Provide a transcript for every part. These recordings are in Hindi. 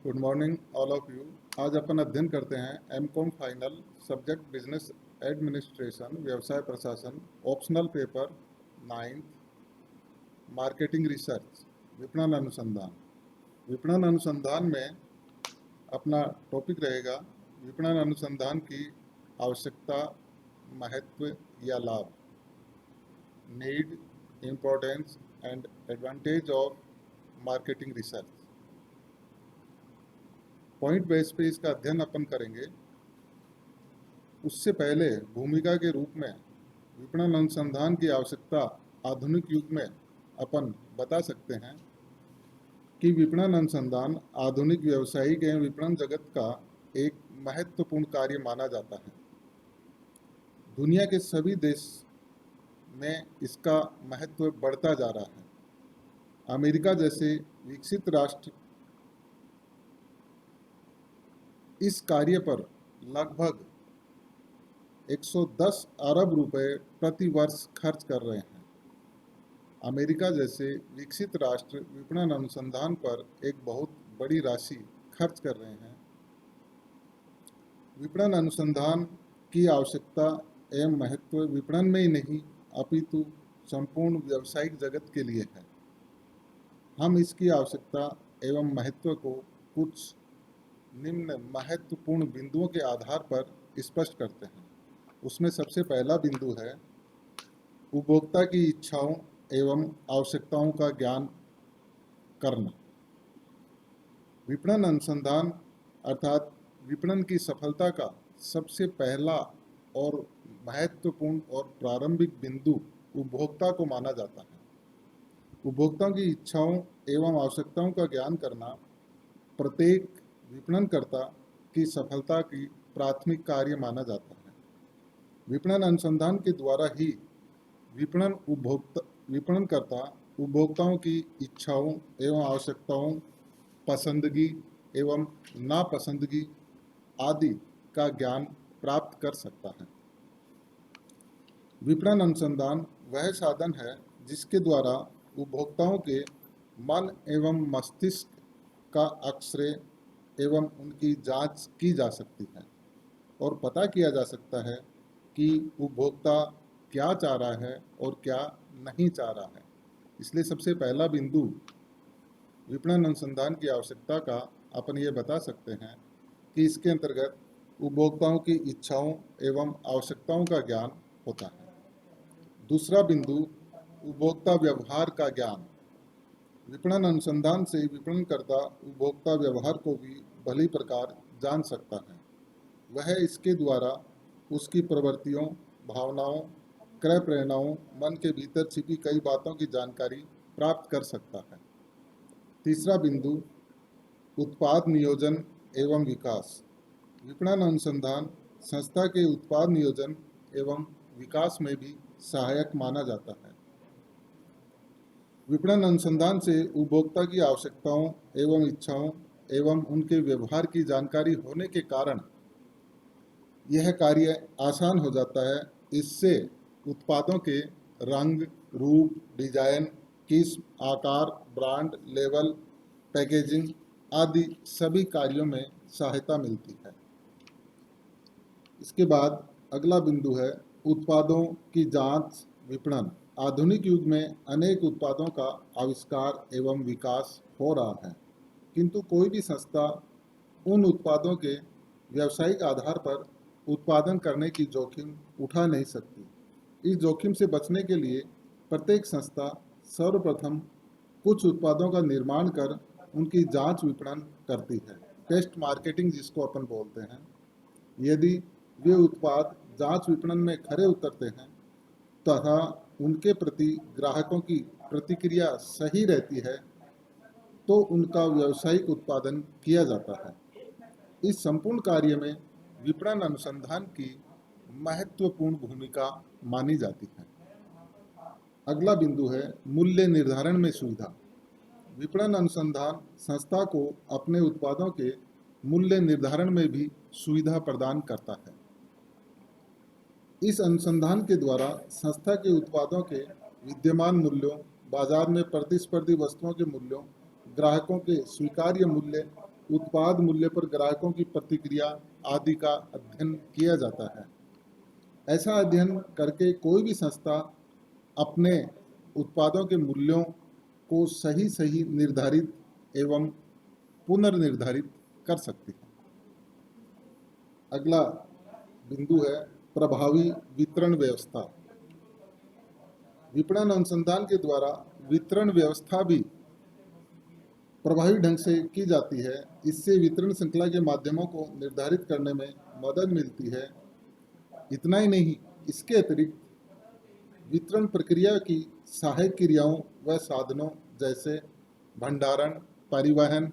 Good morning all of you. आज अपन अध्ययन करते हैं MCom final subject business administration व्यवसाय प्रशासन optional paper 9th marketing research विपणन अनुसंधान। विपणन अनुसंधान में अपना टॉपिक रहेगा विपणन अनुसंधान की आवश्यकता, महत्व या लाभ, need, importance and advantage of marketing research. Point base पे इसका अध्ययन अपन करेंगे। उससे पहले भूमिका के रूप में विपणन अनुसंधान की आवश्यकता आधुनिक युग में अपन बता सकते हैं कि विपणन अनुसंधान आधुनिक व्यावसायिक एवं विपणन जगत का एक महत्वपूर्ण कार्य माना जाता है। दुनिया के सभी देश में इसका महत्व बढ़ता जा रहा है। अमेरिका जैसे विकसित राष्ट्र इस कार्य पर लगभग 110 अरब रुपए प्रति वर्ष खर्च कर रहे हैं। अमेरिका जैसे विकसित राष्ट्र विपणन अनुसंधान पर एक बहुत बड़ी राशि खर्च कर रहे हैं। विपणन अनुसंधान की आवश्यकता एवं महत्व विपणन में ही नहीं अपितु संपूर्ण व्यावसायिक जगत के लिए है। हम इसकी आवश्यकता एवं महत्व को कुछ निम्न महत्वपूर्ण बिंदुओं के आधार पर स्पष्ट करते हैं। उसमें सबसे पहला बिंदु है उपभोक्ता की इच्छाओं एवं आवश्यकताओं का ज्ञान करना। विपणन अनुसंधान अर्थात विपणन की सफलता का सबसे पहला और महत्वपूर्ण और प्रारंभिक बिंदु उपभोक्ता को माना जाता है। उपभोक्ताओं की इच्छाओं एवं आवश्यकताओं का ज्ञान करना प्रत्येक विपणनकर्ता की सफलता की प्राथमिक कार्य माना जाता है। विपणन अनुसंधान के द्वारा ही विपणनकर्ता उपभोक्ताओं की इच्छाओं एवं आवश्यकताओं, पसंदगी एवं नापसंदगी आदि का ज्ञान प्राप्त कर सकता है। विपणन अनुसंधान वह साधन है जिसके द्वारा उपभोक्ताओं के मन एवं मस्तिष्क का एक्सरे एवं उनकी जांच की जा सकती है और पता किया जा सकता है कि उपभोक्ता क्या चाह रहा है और क्या नहीं चाह रहा है। इसलिए सबसे पहला बिंदु विपणन अनुसंधान की आवश्यकता का अपन ये बता सकते हैं कि इसके अंतर्गत उपभोक्ताओं की इच्छाओं एवं आवश्यकताओं का ज्ञान होता है। दूसरा बिंदु उपभोक्ता व्यवहार का ज्ञान। विपणन अनुसंधान से विपणनकर्ता उपभोक्ता व्यवहार को भी भली प्रकार जान सकता है। वह इसके द्वारा उसकी प्रवृत्तियों, भावनाओं, क्रय प्रेरणाओं, मन के भीतर छिपी कई बातों की जानकारी प्राप्त कर सकता है। तीसरा बिंदु उत्पाद नियोजन एवं विकास। विपणन अनुसंधान संस्था के उत्पाद नियोजन एवं विकास में भी सहायक माना जाता है। विपणन अनुसंधान से उपभोक्ता की आवश्यकताओं एवं इच्छाओं एवं उनके व्यवहार की जानकारी होने के कारण यह कार्य आसान हो जाता है। इससे उत्पादों के रंग, रूप, डिजाइन, किस्म, आकार, ब्रांड, लेवल, पैकेजिंग आदि सभी कार्यों में सहायता मिलती है। इसके बाद अगला बिंदु है उत्पादों की जांच विपणन। आधुनिक युग में अनेक उत्पादों का आविष्कार एवं विकास हो रहा है, किंतु कोई भी संस्था उन उत्पादों के व्यावसायिक आधार पर उत्पादन करने की जोखिम उठा नहीं सकती। इस जोखिम से बचने के लिए प्रत्येक संस्था सर्वप्रथम कुछ उत्पादों का निर्माण कर उनकी जांच विपणन करती है, टेस्ट मार्केटिंग जिसको अपन बोलते हैं। यदि वे उत्पाद जांच विपणन में खरे उतरते हैं तथा उनके प्रति ग्राहकों की प्रतिक्रिया सही रहती है तो उनका व्यावसायिक उत्पादन किया जाता है। इस संपूर्ण कार्य में विपणन अनुसंधान की महत्वपूर्ण भूमिका मानी जाती है। अगला बिंदु है मूल्य निर्धारण में सुविधा। विपणन अनुसंधान संस्था को अपने उत्पादों के मूल्य निर्धारण में भी सुविधा प्रदान करता है। इस अनुसंधान के द्वारा संस्था के उत्पादों के विद्यमान मूल्यों, बाजार में प्रतिस्पर्धी वस्तुओं के मूल्यों, ग्राहकों के स्वीकार्य मूल्य उत्पाद मूल्य पर ग्राहकों की प्रतिक्रिया आदि का अध्ययन किया जाता है। ऐसा अध्ययन करके कोई भी संस्था अपने उत्पादों के मूल्यों को सही सही निर्धारित एवं पुनर्निर्धारित कर सकती है। अगला बिंदु है प्रभावी वितरण व्यवस्था। विपणन अनुसंधान के द्वारा वितरण व्यवस्था भी प्रभावी ढंग से की जाती है। इससे वितरण श्रृंखला के माध्यमों को निर्धारित करने में मदद मिलती है। इतना ही नहीं, इसके अतिरिक्त वितरण प्रक्रिया की सहायक क्रियाओं व साधनों जैसे भंडारण, परिवहन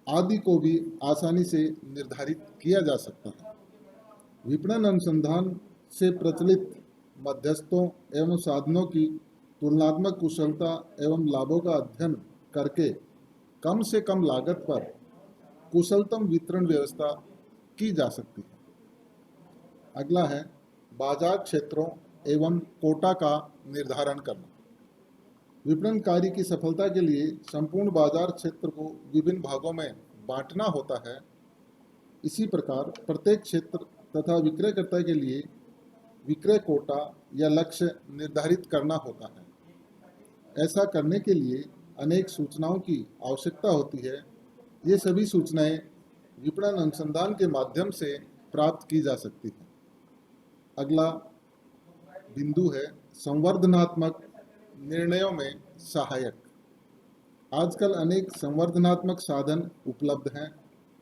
आदि को भी आसानी से निर्धारित किया जा सकता है। विपणन अनुसंधान से प्रचलित मध्यस्थों एवं साधनों की तुलनात्मक कुशलता एवं लाभों का अध्ययन करके कम से कम लागत पर कुशलतम वितरण व्यवस्था की जा सकती है। अगला है बाजार क्षेत्रों एवं कोटा का निर्धारण करना। विपणन कार्य की सफलता के लिए संपूर्ण बाजार क्षेत्र को विभिन्न भागों में बांटना होता है। इसी प्रकार प्रत्येक क्षेत्र तथा विक्रयकर्ता के लिए विक्रय कोटा या लक्ष्य निर्धारित करना होता है। ऐसा करने के लिए अनेक सूचनाओं की आवश्यकता होती है। ये सभी सूचनाएं विपणन अनुसंधान के माध्यम से प्राप्त की जा सकती हैं। अगला बिंदु है संवर्धनात्मक निर्णयों में सहायक। आजकल अनेक संवर्धनात्मक साधन उपलब्ध हैं।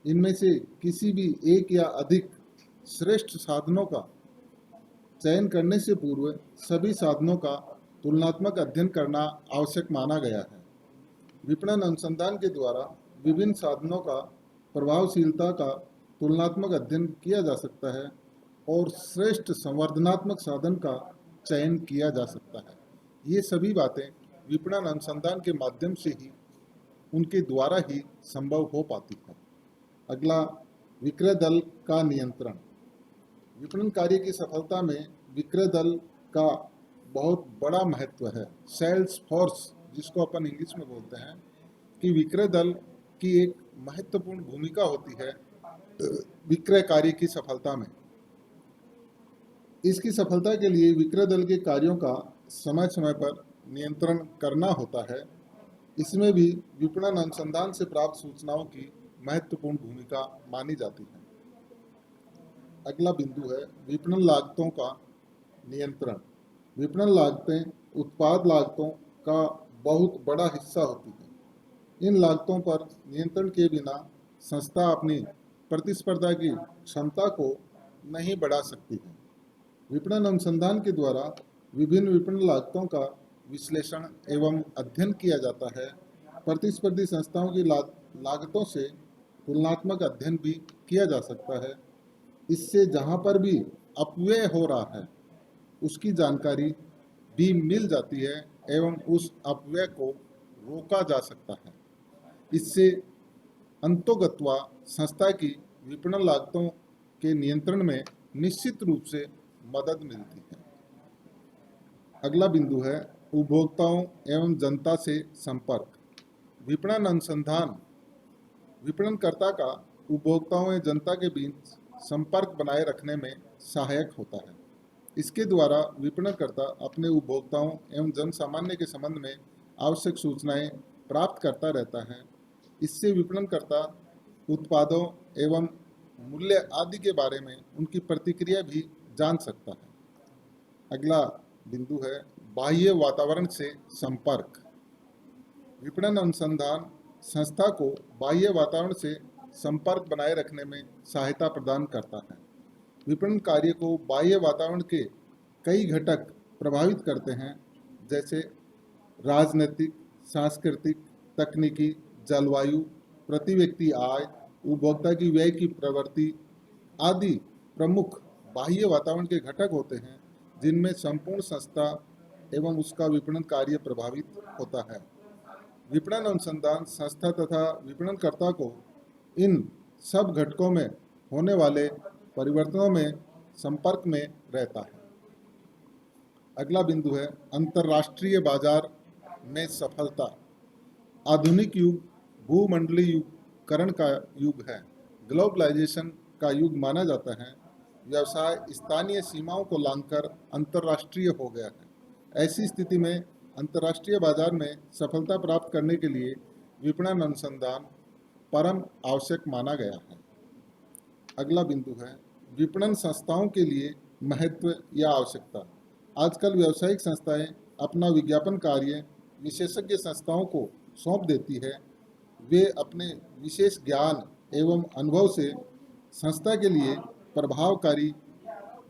इनमें से किसी भी एक या अधिक श्रेष्ठ साधनों का चयन करने से पूर्व सभी साधनों का तुलनात्मक अध्ययन करना आवश्यक माना गया है। विपणन अनुसंधान के द्वारा विभिन्न साधनों का प्रभावशीलता का तुलनात्मक अध्ययन किया जा सकता है और श्रेष्ठ संवर्धनात्मक साधन का चयन किया जा सकता है। ये सभी बातें विपणन अनुसंधान के माध्यम से ही उनके द्वारा ही संभव हो पाती है। अगला विक्रय दल का नियंत्रण। विपणन कार्य की सफलता में विक्रय दल का बहुत बड़ा महत्व है। सेल्स फोर्स जिसको अपन इंग्लिश में बोलते हैं, कि विक्रय दल की एक महत्वपूर्ण भूमिका होती है विक्रय कार्य की सफलता में। इसकी सफलता के लिए विक्रय दल के कार्यों का समय समय पर नियंत्रण करना होता है। इसमें भी विपणन अनुसंधान से प्राप्त सूचनाओं की महत्वपूर्ण भूमिका मानी जाती है। अगला बिंदु है विपणन लागतों का नियंत्रण। विपणन लागतें उत्पाद लागतों का बहुत बड़ा हिस्सा होती है। इन लागतों पर नियंत्रण के बिना संस्था अपनी प्रतिस्पर्धा की क्षमता को नहीं बढ़ा सकती है। विपणन अनुसंधान के द्वारा विभिन्न विपणन लागतों का विश्लेषण एवं अध्ययन किया जाता है। प्रतिस्पर्धी संस्थाओं की लागतों से तुलनात्मक अध्ययन भी किया जा सकता है। इससे जहां पर भी अपव्यय हो रहा है उसकी जानकारी भी मिल जाती है एवं उस अपव्यय को रोका जा सकता है। इससे अंतोगत्वा संस्था की विपणन लागतों के नियंत्रण में निश्चित रूप से मदद मिलती है। अगला बिंदु है उपभोक्ताओं एवं जनता से संपर्क। विपणन अनुसंधान विपणनकर्ता का उपभोक्ताओं एवं जनता के बीच संपर्क बनाए रखने में सहायक होता है। इसके द्वारा विपणनकर्ता अपने उपभोक्ताओं एवं जन सामान्य के संबंध में आवश्यक सूचनाएं प्राप्त करता रहता है। इससे विपणनकर्ता उत्पादों एवं मूल्य आदि के बारे में उनकी प्रतिक्रिया भी जान सकता है। अगला बिंदु है बाह्य वातावरण से संपर्क। विपणन अनुसंधान संस्था को बाह्य वातावरण से संपर्क बनाए रखने में सहायता प्रदान करता है। विपणन कार्य को बाह्य वातावरण के कई घटक प्रभावित करते हैं, जैसे राजनीतिक, सांस्कृतिक, तकनीकी, जलवायु, प्रति व्यक्ति आय, उपभोक्ता की व्यय की प्रवृत्ति आदि प्रमुख बाह्य वातावरण के घटक होते हैं, जिनमें संपूर्ण संस्था एवं उसका विपणन कार्य प्रभावित होता है। विपणन अनुसंधान संस्था तथा विपणनकर्ता को इन सब घटकों में होने वाले परिवर्तनों में संपर्क में रहता है। अगला बिंदु है अंतर्राष्ट्रीय बाजार में सफलता। आधुनिक युग भूमंडलीय युग वैश्वीकरण का युग है, ग्लोबलाइजेशन का युग माना जाता है। व्यवसाय स्थानीय सीमाओं को लांघकर अंतर्राष्ट्रीय हो गया है। ऐसी स्थिति में अंतर्राष्ट्रीय बाजार में सफलता प्राप्त करने के लिए विपणन अनुसंधान परम आवश्यक माना गया है। अगला बिंदु है विपणन संस्थाओं के लिए महत्व या आवश्यकता। आजकल व्यावसायिक संस्थाएं अपना विज्ञापन कार्य विशेषज्ञ संस्थाओं को सौंप देती है। वे अपने विशेष ज्ञान एवं अनुभव से संस्था के लिए प्रभावकारी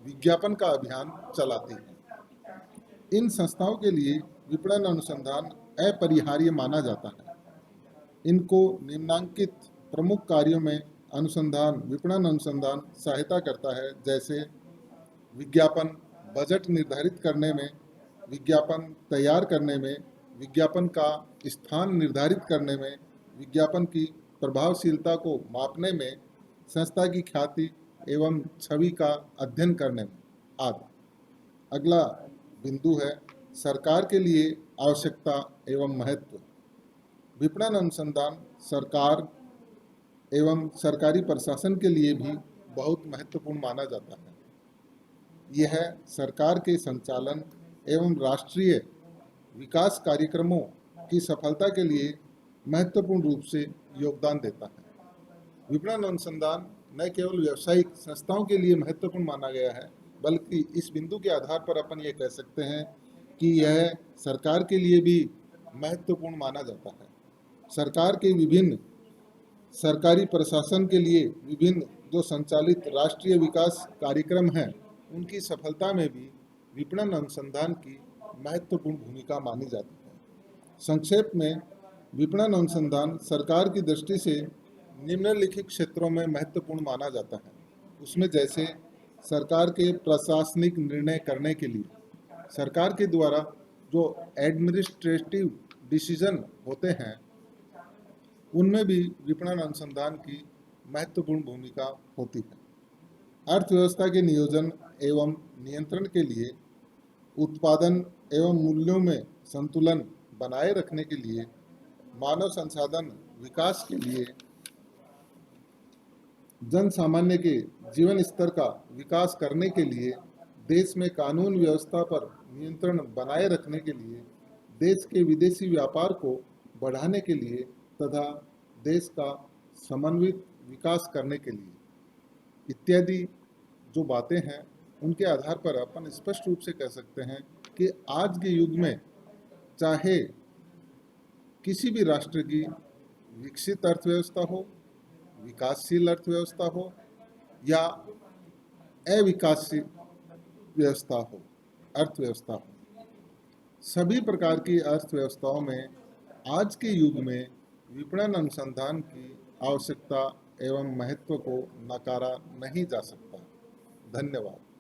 विज्ञापन का अभियान चलाती है। इन संस्थाओं के लिए विपणन अनुसंधान अपरिहार्य माना जाता है। इनको निम्नांकित प्रमुख कार्यों में विपणन अनुसंधान सहायता करता है, जैसे विज्ञापन बजट निर्धारित करने में, विज्ञापन तैयार करने में, विज्ञापन का स्थान निर्धारित करने में, विज्ञापन की प्रभावशीलता को मापने में, संस्था की ख्याति एवं छवि का अध्ययन करने में आदि। अगला बिंदु है सरकार के लिए आवश्यकता एवं महत्व। विपणन अनुसंधान सरकार एवं सरकारी प्रशासन के लिए भी बहुत महत्वपूर्ण माना जाता है। यह सरकार के संचालन एवं राष्ट्रीय विकास कार्यक्रमों की सफलता के लिए महत्वपूर्ण रूप से योगदान देता है। विपणन अनुसंधान न केवल व्यावसायिक संस्थाओं के लिए महत्वपूर्ण माना गया है, बल्कि इस बिंदु के आधार पर अपन ये कह सकते हैं कि यह सरकार के लिए भी महत्वपूर्ण माना जाता है। सरकार के विभिन्न सरकारी प्रशासन के लिए विभिन्न जो संचालित राष्ट्रीय विकास कार्यक्रम हैं, उनकी सफलता में भी विपणन अनुसंधान की महत्वपूर्ण भूमिका मानी जाती है। संक्षेप में विपणन अनुसंधान सरकार की दृष्टि से निम्नलिखित क्षेत्रों में महत्वपूर्ण माना जाता है। उसमें जैसे सरकार के प्रशासनिक निर्णय करने के लिए, सरकार के द्वारा जो एडमिनिस्ट्रेटिव डिसीजन होते हैं, उनमें भी विपणन अनुसंधान की महत्वपूर्ण भूमिका होती है। अर्थव्यवस्था के नियोजन एवं नियंत्रण के लिए, उत्पादन एवं मूल्यों में संतुलन बनाए रखने के लिए, मानव संसाधन विकास के लिए, जन सामान्य के जीवन स्तर का विकास करने के लिए, देश में कानून व्यवस्था पर नियंत्रण बनाए रखने के लिए, देश के विदेशी व्यापार को बढ़ाने के लिए तथा देश का समन्वित विकास करने के लिए इत्यादि जो बातें हैं, उनके आधार पर अपन स्पष्ट रूप से कह सकते हैं कि आज के युग में चाहे किसी भी राष्ट्र की विकसित अर्थव्यवस्था हो, विकासशील अर्थव्यवस्था हो या अविकासशील अर्थव्यवस्था हो, सभी प्रकार की अर्थव्यवस्थाओं में आज के युग में विपणन अनुसंधान की आवश्यकता एवं महत्व को नकारा नहीं जा सकता। धन्यवाद।